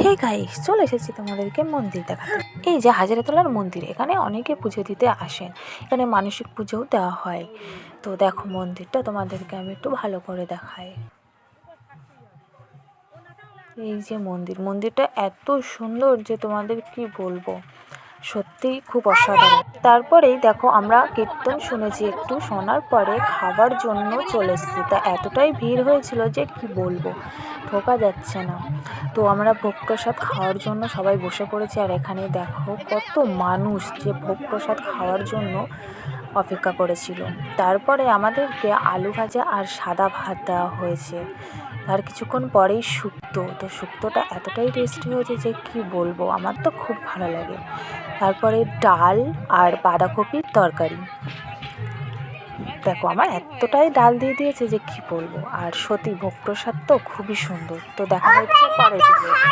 Hey guys, চলে এসেছি তোমাদেরকে মন্দির দেখাতে। এই যে হাজারতলার মন্দির, এখানে অনেকে পুজো দিতে আসেন, এখানে মানসিক পুজোও দেওয়া হয়। তো দেখো মন্দিরটা তোমাদেরকে আমি একটু ভালো করে দেখাই। এই যে মন্দিরটা এত সুন্দর যে তোমাদের কি বলবো, সত্যিই খুব অসাধারণ। তারপরেই দেখো আমরা কীর্তন শুনেছি, একটু শোনার পরে খাবার জন্য চলে এসেছি। তা এতটাই ভিড় হয়েছিল যে কি বলবো, ঢোকা যাচ্ছে না। তো আমরা ভোগ প্রসাদ খাওয়ার জন্য সবাই বসে পড়েছি। আর এখানে দেখো কত মানুষ যে ভোগ প্রসাদ খাওয়ার জন্য অপেক্ষা করেছিল। তারপরে আমাদেরকে আলু ভাজা আর সাদা ভাত দেওয়া হয়েছে। তার কিছুক্ষণ পরেই শুক্তো, তো শুক্তোটা এতটাই টেস্টি হয়েছে যে কি বলবো, আমার তো খুব ভালো লাগে। তারপরে ডাল আর বাঁধাকপির তরকারি। দেখো আমার এতটাই ডাল দিয়ে দিয়েছে যে কি বলবো। আর সত্যি ভোগ প্রসাদ তো খুবই সুন্দর। তো দেখা হচ্ছে পরের ভিডিওতে।